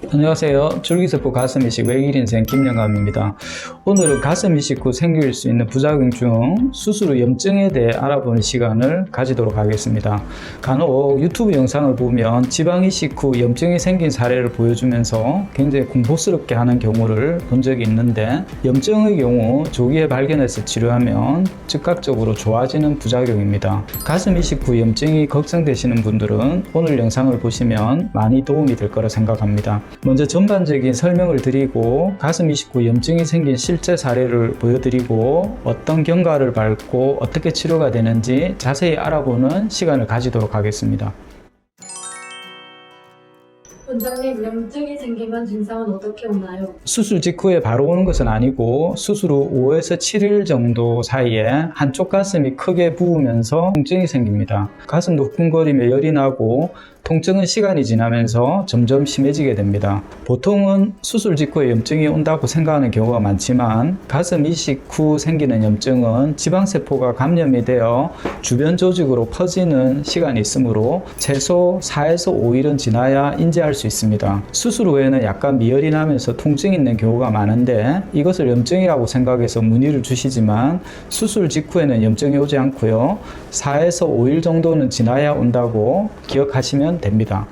안녕하세요. 줄기세포 가슴 이식 외길 인생 김영감입니다. 오늘은 가슴 이식 후 생길 수 있는 부작용 중 수술 후 염증에 대해 알아보는 시간을 가지도록 하겠습니다. 간혹 유튜브 영상을 보면 지방 이식 후 염증이 생긴 사례를 보여주면서 굉장히 공포스럽게 하는 경우를 본 적이 있는데, 염증의 경우 조기에 발견해서 치료하면 즉각적으로 좋아지는 부작용입니다. 가슴 이식 후 염증이 걱정되시는 분들은 오늘 영상을 보시면 많이 도움이 될 거라 생각합니다. 먼저 전반적인 설명을 드리고 가슴 이식 후 염증이 생긴 실제 사례를 보여드리고 어떤 경과를 밟고 어떻게 치료가 되는지 자세히 알아보는 시간을 가지도록 하겠습니다. 원장님, 염증이 생기면 증상은 어떻게 오나요? 수술 직후에 바로 오는 것은 아니고 수술 후 5에서 7일 정도 사이에 한쪽 가슴이 크게 부으면서 통증이 생깁니다. 가슴도 후끈거리며 열이 나고 통증은 시간이 지나면서 점점 심해지게 됩니다. 보통은 수술 직후에 염증이 온다고 생각하는 경우가 많지만 가슴 이식 후 생기는 염증은 지방세포가 감염이 되어 주변 조직으로 퍼지는 시간이 있으므로 최소 4에서 5일은 지나야 인지할 수 있습니다. 수술 후에는 약간 미열이 나면서 통증이 있는 경우가 많은데 이것을 염증이라고 생각해서 문의를 주시지만 수술 직후에는 염증이 오지 않고요. 4에서 5일 정도는 지나야 온다고 기억하시면 됩니다.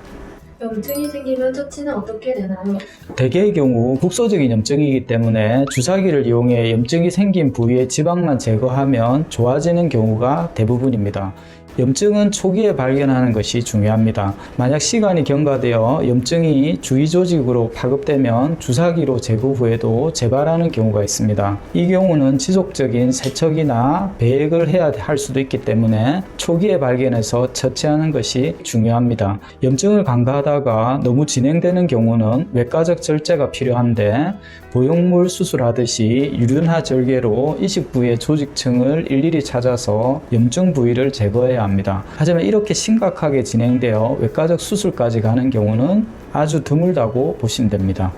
염증이 생기면 처치는 어떻게 되나요? 대개의 경우 국소적인 염증이기 때문에 주사기를 이용해 염증이 생긴 부위의 지방만 제거하면 좋아지는 경우가 대부분입니다. 염증은 초기에 발견하는 것이 중요합니다. 만약 시간이 경과되어 염증이 주위 조직으로 파급되면 주사기로 제거 후에도 재발하는 경우가 있습니다. 이 경우는 지속적인 세척이나 배액을 해야 할 수도 있기 때문에 초기에 발견해서 처치하는 것이 중요합니다. 염증을 간과하다가 너무 진행되는 경우는 외과적 절제가 필요한데, 보형물 수술하듯이 유륜화 절개로 이식 부위의 조직층을 일일이 찾아서 염증 부위를 제거해야 합니다. 하지만 이렇게 심각하게 진행되어 외과적 수술까지 가는 경우는 아주 드물다고 보시면 됩니다.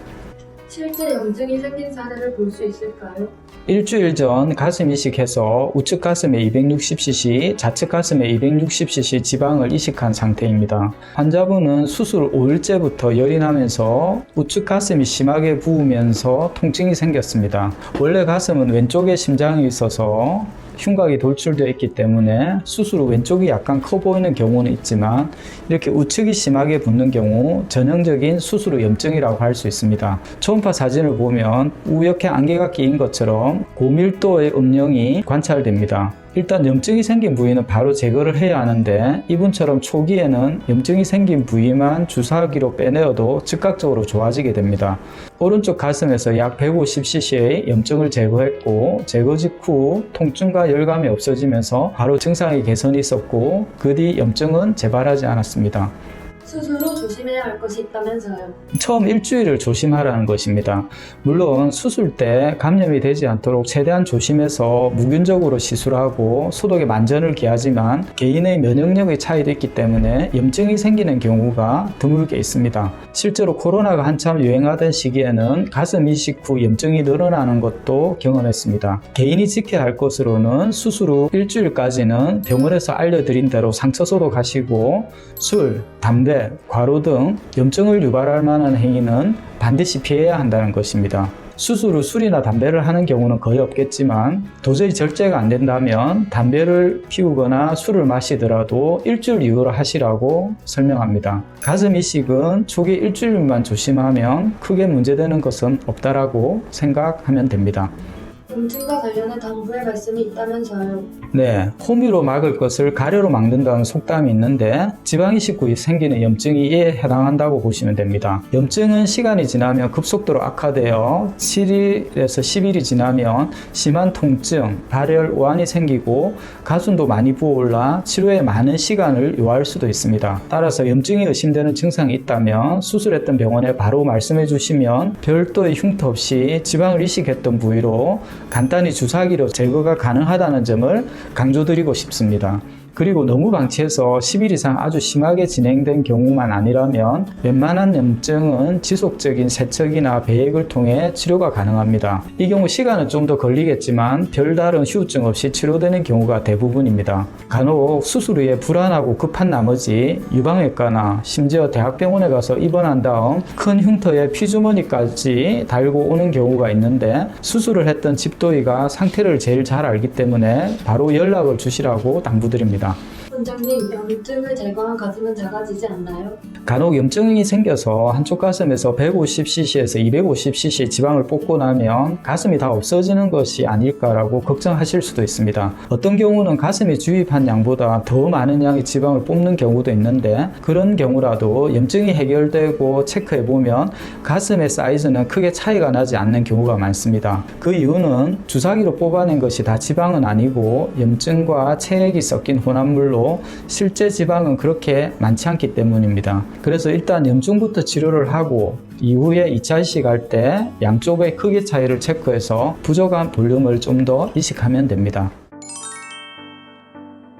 실제 염증이 생긴 사례를 볼 수 있을까요? 일주일 전 가슴 이식해서 우측 가슴에 260cc, 좌측 가슴에 260cc 지방을 이식한 상태입니다. 환자분은 수술 5일째부터 열이 나면서 우측 가슴이 심하게 부으면서 통증이 생겼습니다. 원래 가슴은 왼쪽에 심장이 있어서 흉곽이 돌출되어 있기 때문에 수술 후 왼쪽이 약간 커 보이는 경우는 있지만, 이렇게 우측이 심하게 붓는 경우 전형적인 수술 후 염증이라고 할 수 있습니다. 초음파 사진을 보면 우연히 안개가 끼인 것처럼 고밀도의 음영이 관찰됩니다. 일단 염증이 생긴 부위는 바로 제거를 해야 하는데, 이분처럼 초기에는 염증이 생긴 부위만 주사기로 빼내어도 즉각적으로 좋아지게 됩니다. 오른쪽 가슴에서 약 150cc의 염증을 제거했고, 제거 직후 통증과 열감이 없어지면서 바로 증상의 개선이 있었고, 그 뒤 염증은 재발하지 않았습니다. 수술 후 조심해야 할 것이 있다면서요? 처음 일주일을 조심하라는 것입니다. 물론 수술 때 감염이 되지 않도록 최대한 조심해서 무균적으로 시술하고 소독에 만전을 기하지만 개인의 면역력의 차이도 있기 때문에 염증이 생기는 경우가 드물게 있습니다. 실제로 코로나가 한참 유행하던 시기에는 가슴 이식 후 염증이 늘어나는 것도 경험했습니다. 개인이 지켜야 할 것으로는 수술 후 일주일까지는 병원에서 알려드린 대로 상처 소독하시고, 술, 담배, 과로 등 염증을 유발할 만한 행위는 반드시 피해야 한다는 것입니다. 수술 후 술이나 담배를 하는 경우는 거의 없겠지만, 도저히 절제가 안 된다면 담배를 피우거나 술을 마시더라도 일주일 이후로 하시라고 설명합니다. 가슴 이식은 초기 일주일만 조심하면 크게 문제되는 것은 없다라고 생각하면 됩니다. 염증과 관련해 당부의 말씀이 있다면서요? 네, 호미로 막을 것을 가려로 막는다는 속담이 있는데, 지방 이식 후 생기는 염증이 이에 해당한다고 보시면 됩니다. 염증은 시간이 지나면 급속도로 악화되어 7일에서 10일이 지나면 심한 통증, 발열, 오한이 생기고 가슴도 많이 부어올라 치료에 많은 시간을 요할 수도 있습니다. 따라서 염증이 의심되는 증상이 있다면 수술했던 병원에 바로 말씀해 주시면 별도의 흉터 없이 지방을 이식했던 부위로 간단히 주사기로 제거가 가능하다는 점을 강조드리고 싶습니다. 그리고 너무 방치해서 10일 이상 아주 심하게 진행된 경우만 아니라면 웬만한 염증은 지속적인 세척이나 배액을 통해 치료가 가능합니다. 이 경우 시간은 좀 더 걸리겠지만 별다른 후유증 없이 치료되는 경우가 대부분입니다. 간혹 수술 후에 불안하고 급한 나머지 유방외과나 심지어 대학병원에 가서 입원한 다음 큰 흉터에 피주머니까지 달고 오는 경우가 있는데 수술을 했던 집도의가 상태를 제일 잘 알기 때문에 바로 연락을 주시라고 당부드립니다. 원장님, 염증을 제거한 가슴은 작아지지 않나요? 간혹 염증이 생겨서 한쪽 가슴에서 150cc에서 250cc 지방을 뽑고 나면 가슴이 다 없어지는 것이 아닐까라고 걱정하실 수도 있습니다. 어떤 경우는 가슴에 주입한 양보다 더 많은 양의 지방을 뽑는 경우도 있는데 그런 경우라도 염증이 해결되고 체크해보면 가슴의 사이즈는 크게 차이가 나지 않는 경우가 많습니다. 그 이유는 주사기로 뽑아낸 것이 다 지방은 아니고 염증과 체액이 섞인 혼합물로 실제 지방은 그렇게 많지 않기 때문입니다. 그래서 일단 염증부터 치료를 하고 이후에 2차 이식할 때 양쪽의 크기 차이를 체크해서 부족한 볼륨을 좀 더 이식하면 됩니다.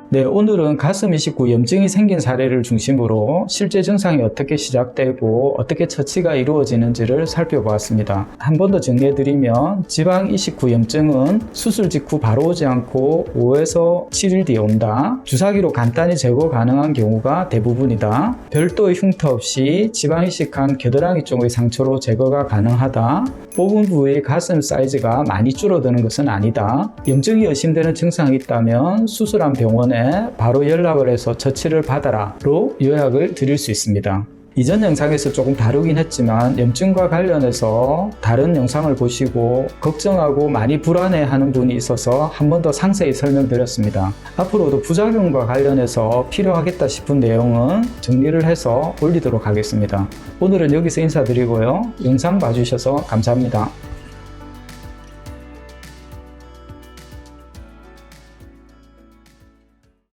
네, 오늘은 가슴 이식 후 염증이 생긴 사례를 중심으로 실제 증상이 어떻게 시작되고 어떻게 처치가 이루어지는지를 살펴보았습니다. 한 번 더 정리해드리면 지방 이식 후 염증은 수술 직후 바로 오지 않고 5에서 7일 뒤에 온다. 주사기로 간단히 제거 가능한 경우가 대부분이다. 별도의 흉터 없이 지방 이식한 겨드랑이 쪽의 상처로 제거가 가능하다. 뽑은 부위 가슴 사이즈가 많이 줄어드는 것은 아니다. 염증이 의심되는 증상이 있다면 수술한 병원에 바로 연락을 해서 처치를 받아라로 요약을 드릴 수 있습니다. 이전 영상에서 조금 다루긴 했지만 염증과 관련해서 다른 영상을 보시고 걱정하고 많이 불안해하는 분이 있어서 한 번 더 상세히 설명드렸습니다. 앞으로도 부작용과 관련해서 필요하겠다 싶은 내용은 정리를 해서 올리도록 하겠습니다. 오늘은 여기서 인사드리고요. 영상 봐주셔서 감사합니다.